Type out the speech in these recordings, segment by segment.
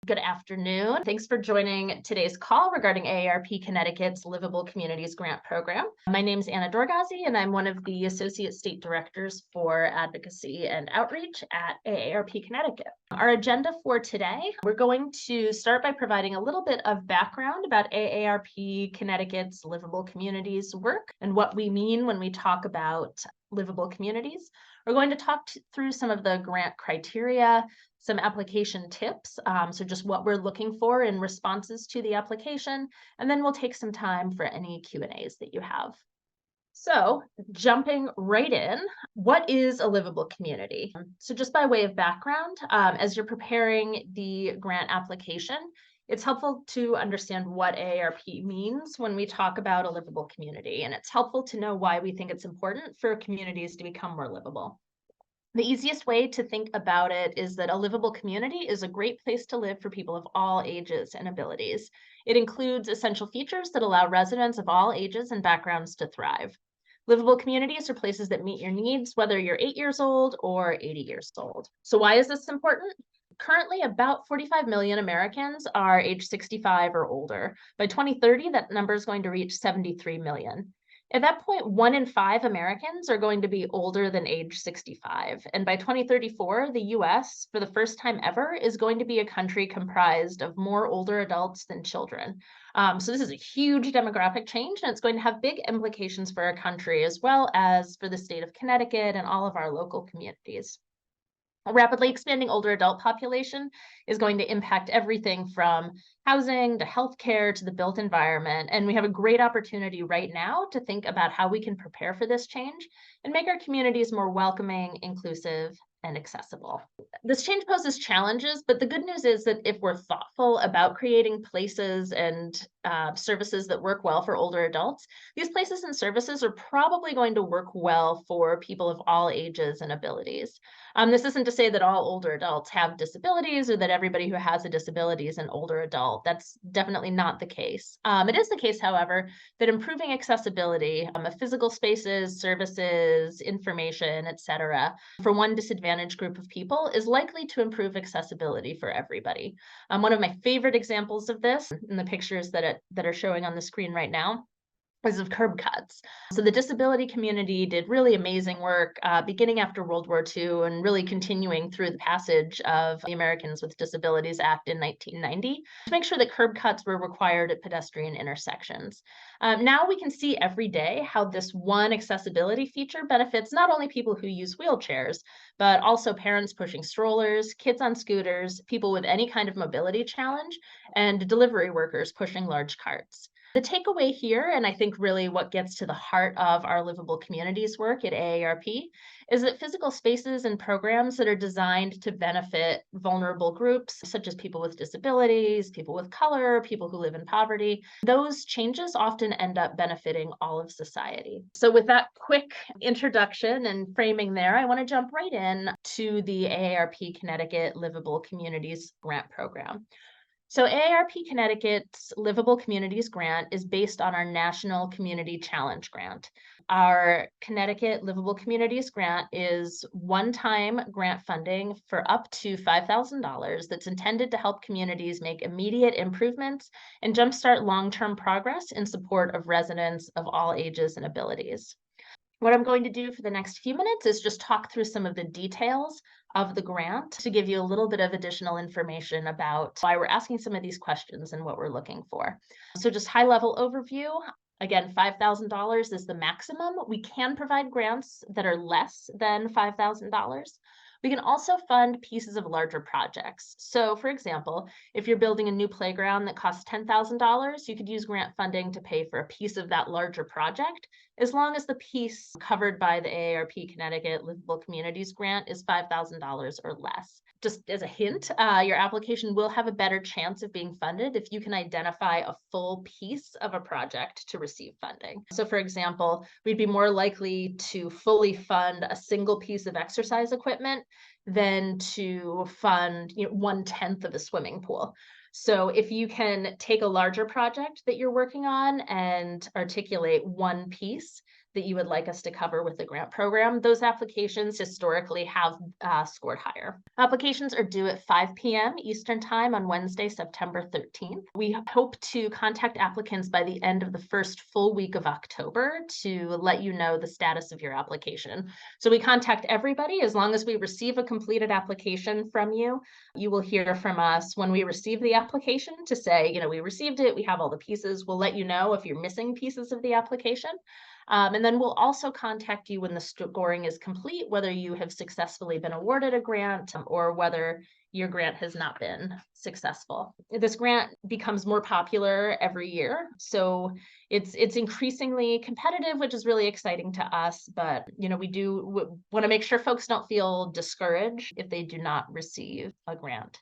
Good afternoon. Thanks for joining today's call regarding AARP Connecticut's Livable Communities Grant Program. My name is Anna Dorgazi, and I'm one of the Associate State Directors for Advocacy and Outreach at AARP Connecticut. Our agenda for today, we're going to start by providing a little bit of background about AARP Connecticut's Livable Communities work and what we mean when we talk about livable communities. We're going to talk through some of the grant criteria, some application tips, so just what we're looking for in responses to the application, and then we'll take some time for any Q&As that you have. So jumping right in, what is a livable community? So just by way of background, as you're preparing the grant application, it's helpful to understand what AARP means when we talk about a livable community, and it's helpful to know why we think it's important for communities to become more livable. The easiest way to think about it is that a livable community is a great place to live for people of all ages and abilities. It includes essential features that allow residents of all ages and backgrounds to thrive. Livable communities are places that meet your needs, whether you're 8 years old or 80 years old. So why is this important? Currently, about 45 million Americans are age 65 or older. By 2030, that number is going to reach 73 million. At that point, 1 in 5 Americans are going to be older than age 65. And by 2034, the US, for the first time ever, is going to be a country comprised of more older adults than children. So this is a huge demographic change, and it's going to have big implications for our country, as well as for the state of Connecticut and all of our local communities. A rapidly expanding older adult population is going to impact everything from housing to healthcare to the built environment. And we have a great opportunity right now to think about how we can prepare for this change and make our communities more welcoming, inclusive, and accessible. This change poses challenges, but the good news is that if we're thoughtful about creating places and services that work well for older adults, these places and services are probably going to work well for people of all ages and abilities. This isn't to say that all older adults have disabilities or that everybody who has a disability is an older adult. That's definitely not the case. It is the case, however, that improving accessibility of physical spaces, services, information, etc., for one disadvantaged group of people is likely to improve accessibility for everybody. One of my favorite examples of this in the pictures that are showing on the screen right now is of curb cuts. So the disability community did really amazing work beginning after World War II and really continuing through the passage of the Americans with Disabilities Act in 1990 to make sure that curb cuts were required at pedestrian intersections. Now we can see every day how this one accessibility feature benefits not only people who use wheelchairs, but also parents pushing strollers, kids on scooters, people with any kind of mobility challenge, and delivery workers pushing large carts. The takeaway here, and I think really what gets to the heart of our livable communities work at AARP, is that physical spaces and programs that are designed to benefit vulnerable groups, such as people with disabilities, people with color, people who live in poverty, those changes often end up benefiting all of society. So with that quick introduction and framing there, I want to jump right in to the AARP Connecticut Livable Communities Grant Program. So AARP Connecticut's Livable Communities Grant is based on our National Community Challenge Grant. Our Connecticut Livable Communities Grant is one-time grant funding for up to $5,000 that's intended to help communities make immediate improvements and jumpstart long-term progress in support of residents of all ages and abilities. What I'm going to do for the next few minutes is just talk through some of the details of the grant to give you a little bit of additional information about why we're asking some of these questions and what we're looking for. So just high level overview. Again, $5,000 is the maximum. We can provide grants that are less than $5,000. We can also fund pieces of larger projects. So for example, if you're building a new playground that costs $10,000, you could use grant funding to pay for a piece of that larger project, as long as the piece covered by the AARP Connecticut Livable Communities Grant is $5,000 or less. Just as a hint, your application will have a better chance of being funded if you can identify a full piece of a project to receive funding. So for example, we'd be more likely to fully fund a single piece of exercise equipment than to fund 1/10 of a swimming pool. So if you can take a larger project that you're working on and articulate one piece that you would like us to cover with the grant program, those applications historically have scored higher. Applications are due at 5 p.m. Eastern Time on Wednesday, September 13th. We hope to contact applicants by the end of the first full week of October to let you know the status of your application. So we contact everybody. As long as we receive a completed application from you, you will hear from us when we receive the application to say, we received it, we have all the pieces. We'll let you know if you're missing pieces of the application. And then we'll also contact you when the scoring is complete, whether you have successfully been awarded a grant or whether your grant has not been successful. This grant becomes more popular every year, so it's increasingly competitive, which is really exciting to us. But we do want to make sure folks don't feel discouraged if they do not receive a grant.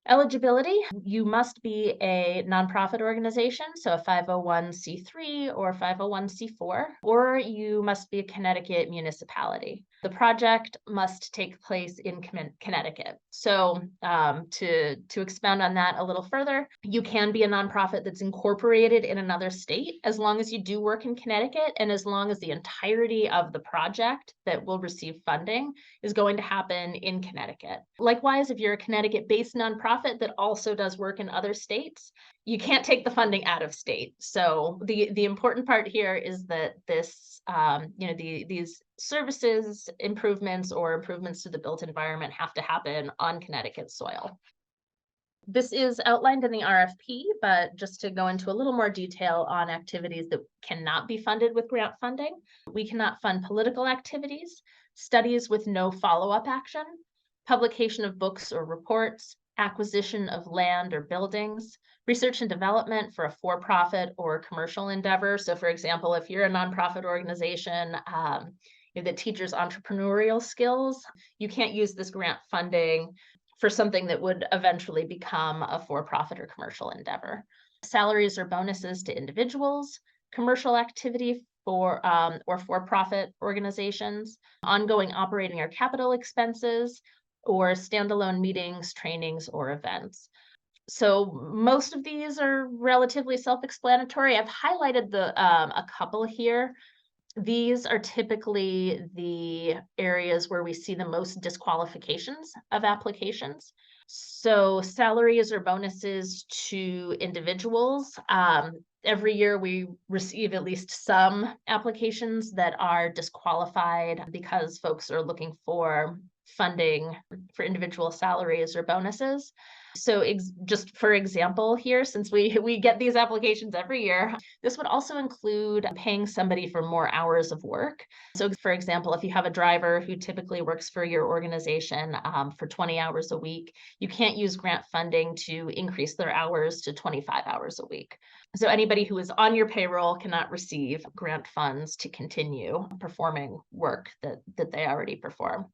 Eligibility, you must be a nonprofit organization, so a 501c3 or 501c4, or you must be a Connecticut municipality. The project must take place in Connecticut. So to expound on that a little further, you can be a nonprofit that's incorporated in another state as long as you do work in Connecticut and as long as the entirety of the project that will receive funding is going to happen in Connecticut. Likewise, if you're a Connecticut-based nonprofit that also does work in other states, you can't take the funding out of state. So the important part here is that this, these services improvements or improvements to the built environment have to happen on Connecticut soil. This is outlined in the RFP, but just to go into a little more detail on activities that cannot be funded with grant funding, we cannot fund political activities, studies with no follow-up action, publication of books or reports, acquisition of land or buildings, research and development for a for-profit or commercial endeavor. So for example, if you're a nonprofit organization that teaches entrepreneurial skills, you can't use this grant funding for something that would eventually become a for-profit or commercial endeavor. Salaries or bonuses to individuals, commercial activity for or for-profit organizations, ongoing operating or capital expenses, or standalone meetings, trainings, or events. So most of these are relatively self-explanatory. I've highlighted a couple here. These are typically the areas where we see the most disqualifications of applications. So salaries or bonuses to individuals. Every year we receive at least some applications that are disqualified because folks are looking for funding for individual salaries or bonuses. So just for example here, since we get these applications every year, this would also include paying somebody for more hours of work. So for example, if you have a driver who typically works for your organization for 20 hours a week, you can't use grant funding to increase their hours to 25 hours a week. So anybody who is on your payroll cannot receive grant funds to continue performing work that they already perform.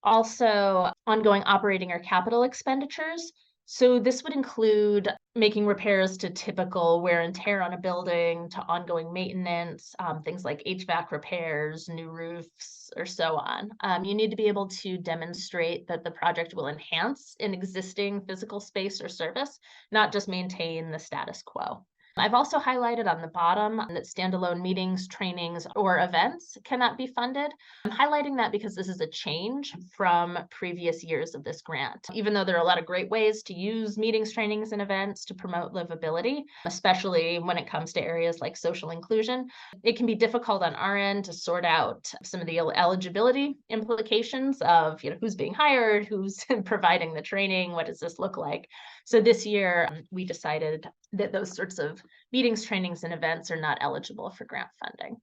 Also, ongoing operating or capital expenditures. So this would include making repairs to typical wear and tear on a building, to ongoing maintenance, things like HVAC repairs, new roofs, or so on. You need to be able to demonstrate that the project will enhance an existing physical space or service, not just maintain the status quo. I've also highlighted on the bottom that standalone meetings, trainings, or events cannot be funded. I'm highlighting that because this is a change from previous years of this grant. Even though there are a lot of great ways to use meetings, trainings, and events to promote livability, especially when it comes to areas like social inclusion, it can be difficult on our end to sort out some of the eligibility implications of who's being hired, who's providing the training, what does this look like. So this year, we decided that those sorts of meetings, trainings, and events are not eligible for grant funding.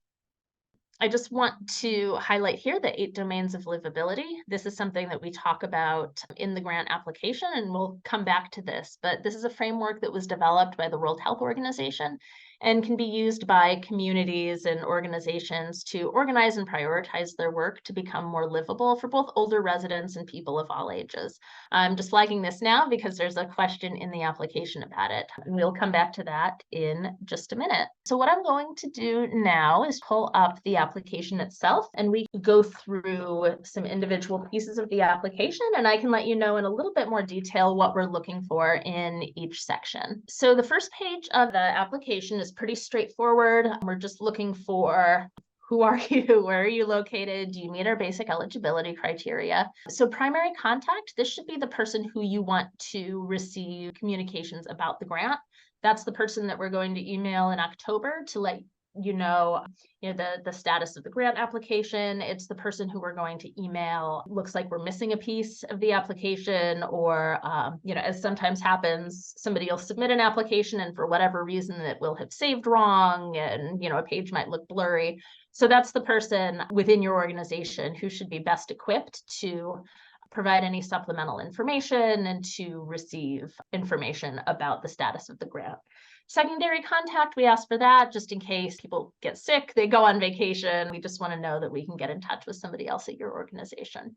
I just want to highlight here the 8 domains of livability. This is something that we talk about in the grant application, and we'll come back to this. But this is a framework that was developed by the World Health Organization and can be used by communities and organizations to organize and prioritize their work to become more livable for both older residents and people of all ages. I'm just flagging this now because there's a question in the application about it, and we'll come back to that in just a minute. So what I'm going to do now is pull up the application itself, and we go through some individual pieces of the application, and I can let you know in a little bit more detail what we're looking for in each section. So the first page of the application is pretty straightforward. We're just looking for Who are you? Where are you located? Do you meet our basic eligibility criteria? So primary contact, this should be the person who you want to receive communications about the grant. That's the person that we're going to email in October to let you know, the status of the grant application. It's the person who we're going to email. Looks like we're missing a piece of the application, or as sometimes happens, somebody will submit an application and for whatever reason it will have saved wrong, and a page might look blurry. So that's the person within your organization who should be best equipped to provide any supplemental information and to receive information about the status of the grant. Secondary contact, we ask for that just in case people get sick, they go on vacation. We just want to know that we can get in touch with somebody else at your organization.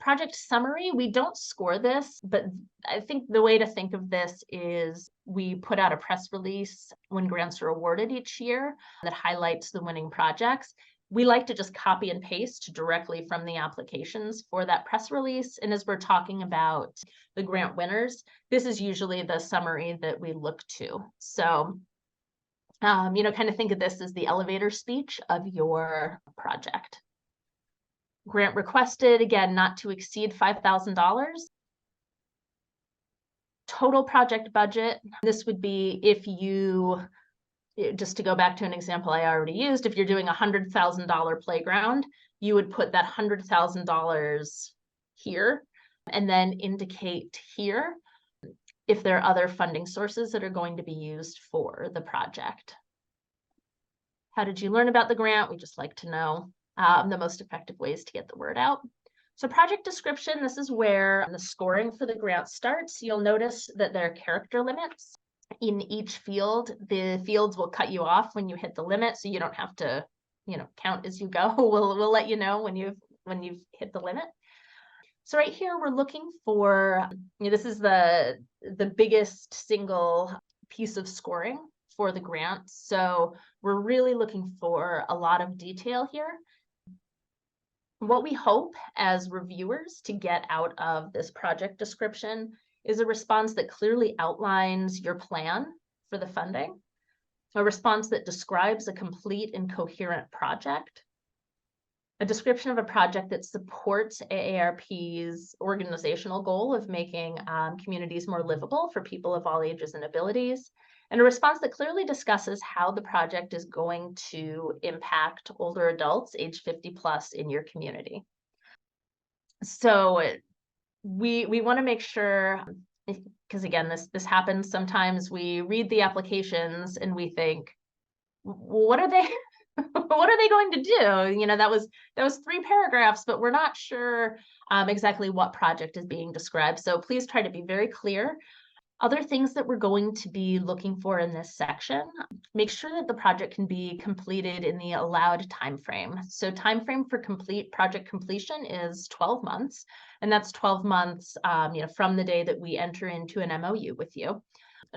Project summary, we don't score this, but I think the way to think of this is we put out a press release when grants are awarded each year that highlights the winning projects. We like to just copy and paste directly from the applications for that press release. And as we're talking about the grant winners, this is usually the summary that we look to. So, kind of think of this as the elevator speech of your project. Grant requested, again, not to exceed $5,000. Total project budget, this would be if you, just to go back to an example I already used, if you're doing a $100,000 playground, you would put that $100,000 here and then indicate here if there are other funding sources that are going to be used for the project. How did you learn about the grant? We just like to know the most effective ways to get the word out. So project description, this is where the scoring for the grant starts. You'll notice that there are character limits in each field. The fields will cut you off when you hit the limit, so you don't have to, count as you go. We'll let you know when you've hit the limit. So right here, we're looking for, this is the biggest single piece of scoring for the grant. So we're really looking for a lot of detail here. What we hope as reviewers to get out of this project description is a response that clearly outlines your plan for the funding, a response that describes a complete and coherent project, a description of a project that supports AARP's organizational goal of making communities more livable for people of all ages and abilities, and a response that clearly discusses how the project is going to impact older adults age 50+ in your community. So we want to make sure, because again, this happens sometimes, we read the applications and we think, what are they what are they going to do? That was 3 paragraphs, but we're not sure exactly what project is being described. So please try to be very clear. Other things that we're going to be looking for in this section, make sure that the project can be completed in the allowed time frame. So time frame for project completion is 12 months, and that's 12 months from the day that we enter into an MOU with you.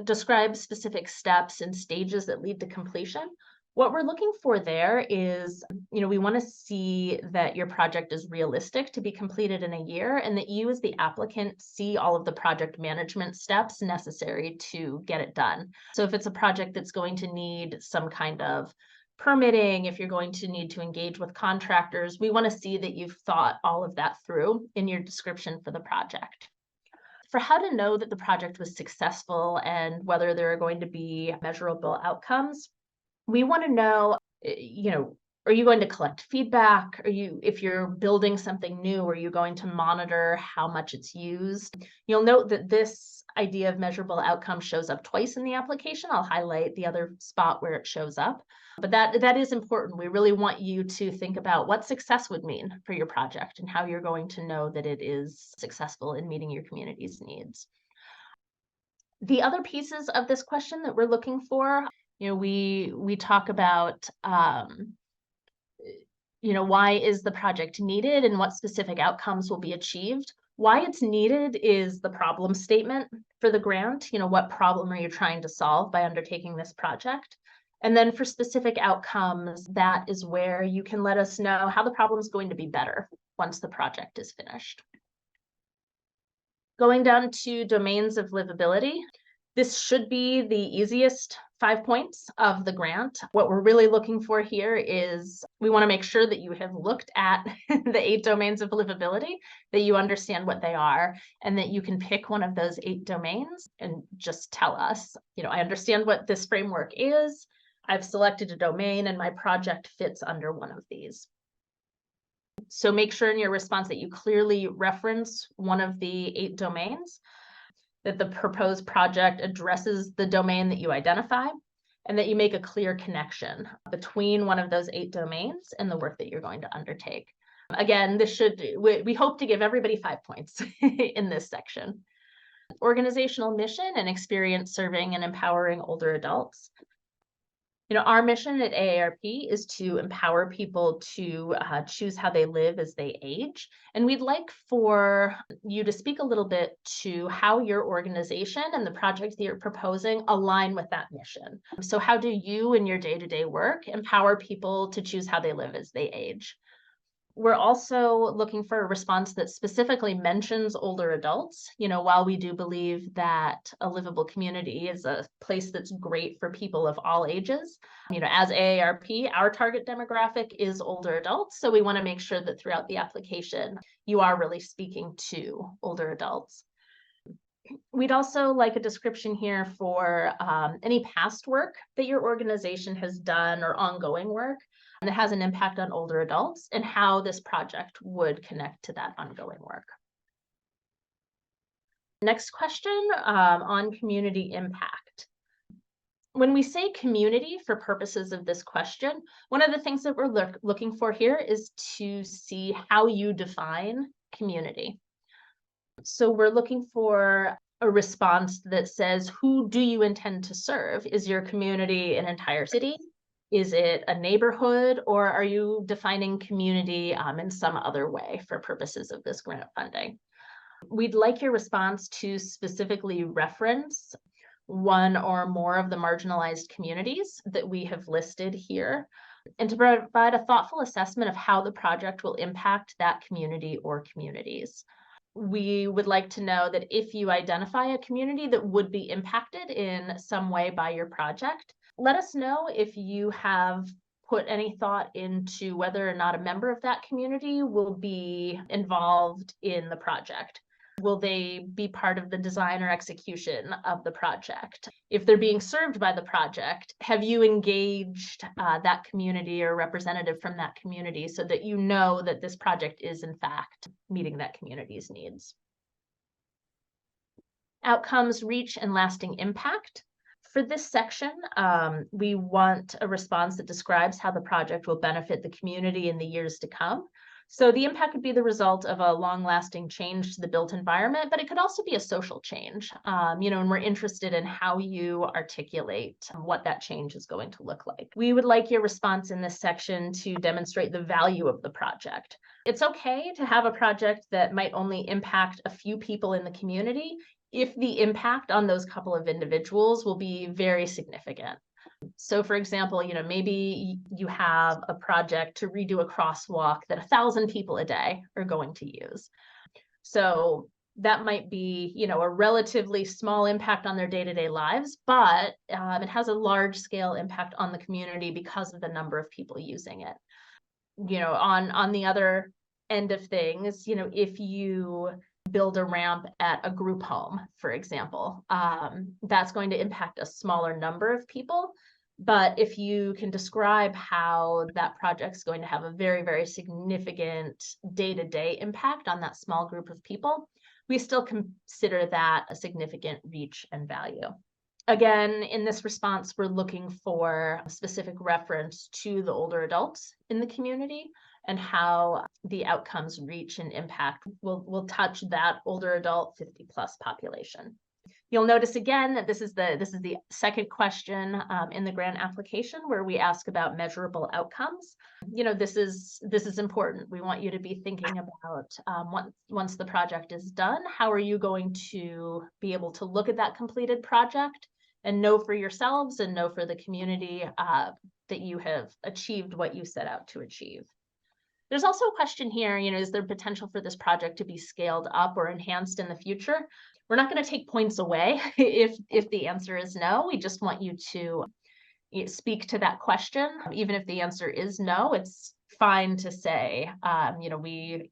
Describe specific steps and stages that lead to completion. What we're looking for there is, we want to see that your project is realistic to be completed in a year, and that you as the applicant see all of the project management steps necessary to get it done. So if it's a project that's going to need some kind of permitting, if you're going to need to engage with contractors, we want to see that you've thought all of that through in your description for the project. For how to know that the project was successful and whether there are going to be measurable outcomes, we want to know, are you going to collect feedback? If you're building something new, are you going to monitor how much it's used? You'll note that this idea of measurable outcome shows up twice in the application. I'll highlight the other spot where it shows up, but that is important. We really want you to think about what success would mean for your project and how you're going to know that it is successful in meeting your community's needs. The other pieces of this question that we're looking for, we talk about, why is the project needed and what specific outcomes will be achieved. Why it's needed is the problem statement for the grant. What problem are you trying to solve by undertaking this project? And then for specific outcomes, that is where you can let us know how the problem is going to be better once the project is finished. Going down to domains of livability. This should be the easiest 5 points of the grant. What we're really looking for here is We want to make sure that you have looked at the 8 domains of livability, that you understand what they are, and that you can pick one of those 8 domains and just tell us, I understand what this framework is. I've selected a domain and my project fits under one of these. So make sure in your response that you clearly reference one of the 8 domains, that the proposed project addresses the domain that you identify, and that you make a clear connection between one of those 8 domains and the work that you're going to undertake. Again, we hope to give everybody 5 points in this section. Organizational mission and experience serving and empowering older adults. Our mission at AARP is to empower people to choose how they live as they age. And we'd like for you to speak a little bit to how your organization and the projects that you're proposing align with that mission. So how do you in your day-to-day work empower people to choose how they live as they age? We're also looking for a response that specifically mentions older adults. While we do believe that a livable community is a place that's great for people of all ages, as AARP, our target demographic is older adults. So we want to make sure that throughout the application, you are really speaking to older adults. We'd also like a description here for any past work that your organization has done or ongoing work that has an impact on older adults and how this project would connect to that ongoing work. Next question on community impact. When we say community for purposes of this question, one of the things that we're looking for here is to see how you define community. So we're looking for a response that says, who do you intend to serve? Is your community an entire city? Is it a neighborhood, or are you defining community in some other way for purposes of this grant funding? We'd like your response to specifically reference one or more of the marginalized communities that we have listed here, and to provide a thoughtful assessment of how the project will impact that community or communities. We would like to know that if you identify a community that would be impacted in some way by your project, let us know if you have put any thought into whether or not a member of that community will be involved in the project. Will they be part of the design or execution of the project? If they're being served by the project, have you engaged that community or representative from that community so that you know that this project is in fact meeting that community's needs? Outcomes, reach, and lasting impact. For this section, we want a response that describes how the project will benefit the community in the years to come. So the impact would be the result of a long-lasting change to the built environment, but it could also be a social change, and we're interested in how you articulate what that change is going to look like. We would like your response in this section to demonstrate the value of the project. It's okay to have a project that might only impact a few people in the community if the impact on those couple of individuals will be very significant. So for example, maybe you have a project to redo a crosswalk that 1,000 people a day are going to use. So that might be, a relatively small impact on their day-to-day lives, but it has a large scale impact on the community because of the number of people using it. On the other end of things, if you build a ramp at a group home, for example, that's going to impact a smaller number of people. But if you can describe how that project's going to have a very, very significant day-to-day impact on that small group of people, we still consider that a significant reach and value. Again, in this response, we're looking for a specific reference to the older adults in the community and how the outcomes, reach, and impact will touch that older adult 50+ population. You'll notice again that this is the second question in the grant application where we ask about measurable outcomes. This is important. We want you to be thinking about once the project is done, how are you going to be able to look at that completed project and know for yourselves and know for the community that you have achieved what you set out to achieve. There's also a question here, is there potential for this project to be scaled up or enhanced in the future? We're not going to take points away if the answer is no. We just want you to, speak to that question. Even if the answer is no, it's fine to say, we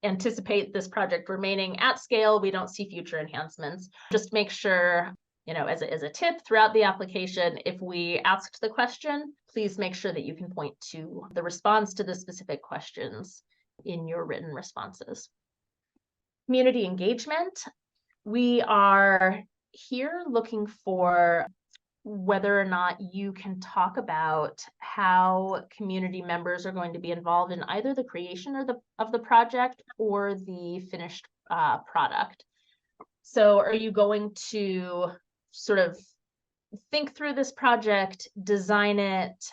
anticipate this project remaining at scale. We don't see future enhancements. Just make sure, as a tip throughout the application, if we asked the question, please make sure that you can point to the response to the specific questions in your written responses. Community engagement. We are here looking for whether or not you can talk about how community members are going to be involved in either the creation of the project or the finished product. So are you going to sort of think through this project, design it,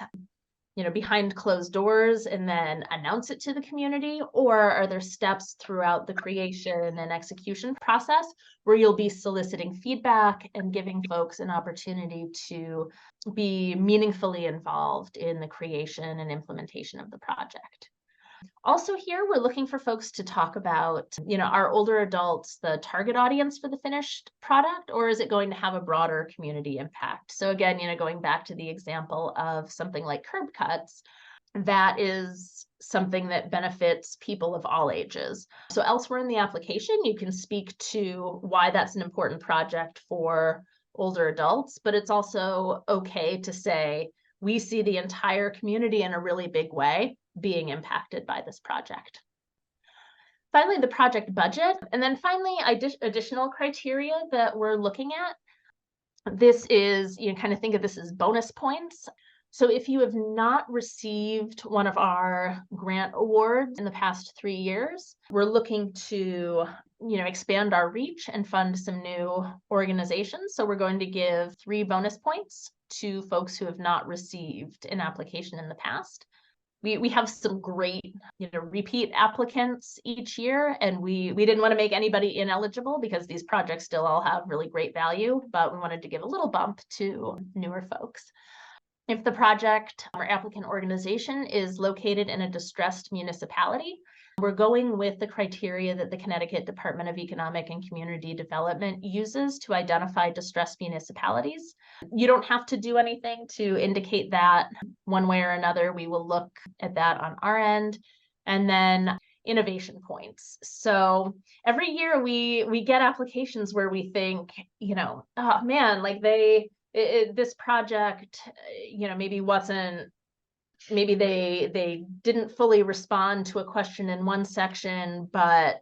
behind closed doors and then announce it to the community? Or are there steps throughout the creation and execution process where you'll be soliciting feedback and giving folks an opportunity to be meaningfully involved in the creation and implementation of the project? Also here, we're looking for folks to talk about, are older adults the target audience for the finished product, or is it going to have a broader community impact? So again, going back to the example of something like curb cuts, that is something that benefits people of all ages. So elsewhere in the application, you can speak to why that's an important project for older adults, but it's also okay to say, we see the entire community in a really big way being impacted by this project. Finally, the project budget. And then finally, additional criteria that we're looking at. This is, kind of think of this as bonus points. So if you have not received one of our grant awards in the past 3 years, we're looking to, expand our reach and fund some new organizations. So we're going to give 3 bonus points to folks who have not received an application in the past. We have some great, repeat applicants each year, and we didn't want to make anybody ineligible because these projects still all have really great value, but we wanted to give a little bump to newer folks. If the project or applicant organization is located in a distressed municipality, we're going with the criteria that the Connecticut Department of Economic and Community Development uses to identify distressed municipalities. You don't have to do anything to indicate that one way or another. We will look at that on our end. And then innovation points. So every year we get applications where we think, oh man, like this project, maybe they didn't fully respond to a question in one section, but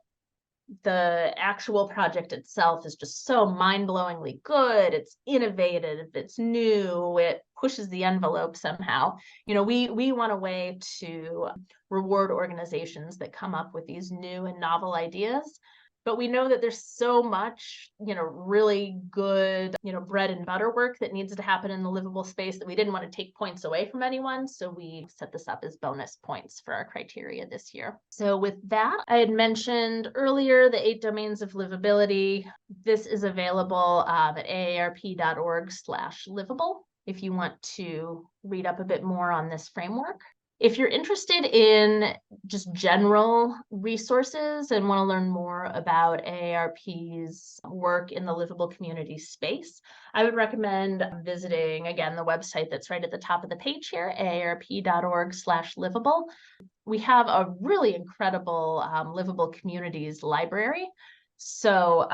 the actual project itself is just so mind-blowingly good. It's innovative, it's new, it pushes the envelope somehow. We want a way to reward organizations that come up with these new and novel ideas. But we know that there's so much, really good, bread and butter work that needs to happen in the livable space that we didn't want to take points away from anyone. So we set this up as bonus points for our criteria this year. So with that, I had mentioned earlier the 8 domains of livability. This is available at aarp.org/livable if you want to read up a bit more on this framework. If you're interested in just general resources and want to learn more about AARP's work in the livable community space, I would recommend visiting, again, the website that's right at the top of the page here, aarp.org/livable. We have a really incredible livable communities library. So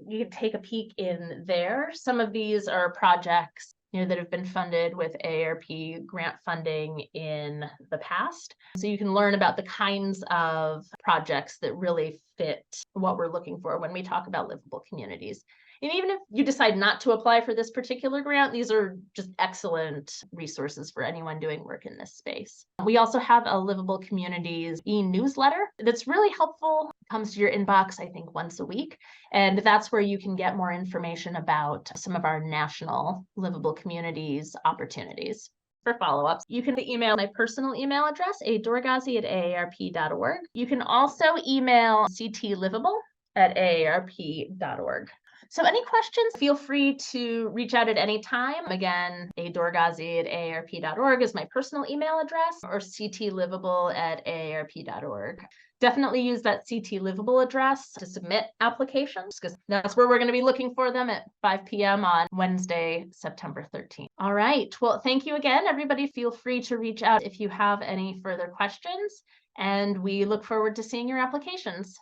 you can take a peek in there. Some of these are projects that have been funded with AARP grant funding in the past. So you can learn about the kinds of projects that really fit what we're looking for when we talk about livable communities. And even if you decide not to apply for this particular grant, these are just excellent resources for anyone doing work in this space. We also have a Livable Communities e-newsletter that's really helpful. It comes to your inbox, I think, once a week. And that's where you can get more information about some of our national livable communities opportunities. For follow-ups, you can email my personal email address, adorgazi@aarp.org. You can also email ctlivable@aarp.org. So any questions, feel free to reach out at any time. Again, adorgazi@aarp.org is my personal email address, or ctlivable@aarp.org. Definitely use that CT Livable address to submit applications, because that's where we're going to be looking for them at 5 p.m. on Wednesday, September 13th. All right. Well, thank you again. Everybody feel free to reach out if you have any further questions, and we look forward to seeing your applications.